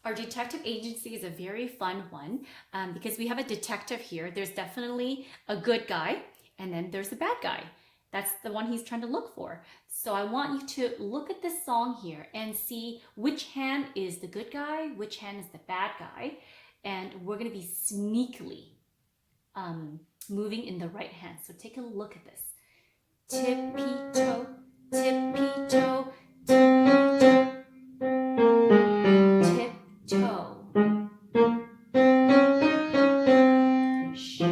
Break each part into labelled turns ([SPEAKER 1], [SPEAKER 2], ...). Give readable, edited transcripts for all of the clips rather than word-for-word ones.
[SPEAKER 1] Our detective agency is a very fun one because we have a detective here. There's definitely a good guy and then there's a bad guy. That's the one he's trying to look for. So I want you to look at this song here and see which hand is the good guy, which hand is the bad guy. And we're going to be sneakily moving in the right hand. So take a look at this. Tippy-toe, tippy-toe, tippy-toe, tiptoe. Shh.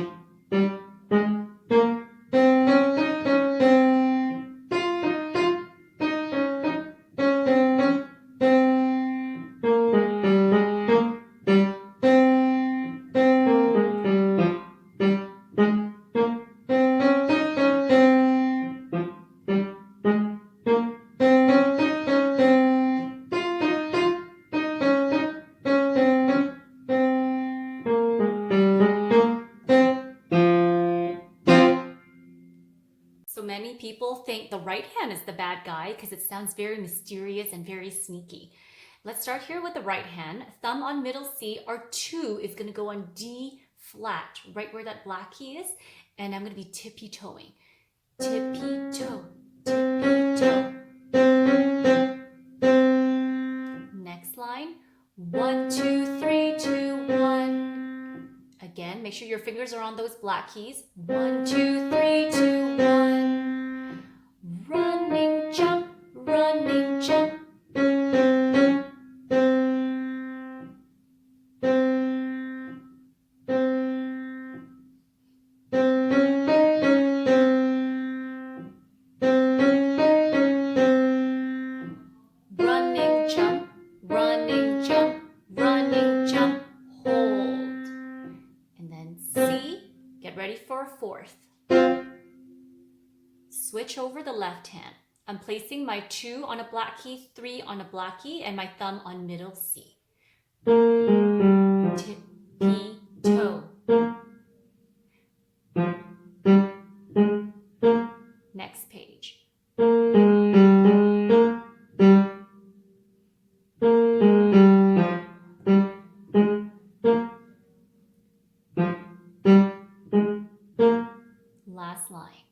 [SPEAKER 1] So many people think the right hand is the bad guy because it sounds very mysterious and very sneaky. Let's start here with the right hand. Thumb on middle C. Our 2 is going to go on D flat, right where that black key is. And I'm going to be tippy-toeing. Tippy-toe, tippy-toe. Next line. 1, 2, 3, 2, 1. Again, make sure your fingers are on those black keys. 1, 2, 3, 2, 1. Running, jump, running, jump. Running, jump, running, jump, running, jump, hold. And then C, get ready for a fourth. Switch over the left hand. I'm placing my 2 on a black key, 3 on a black key, and my thumb on middle C. Tippy-toe. Next page. Last line.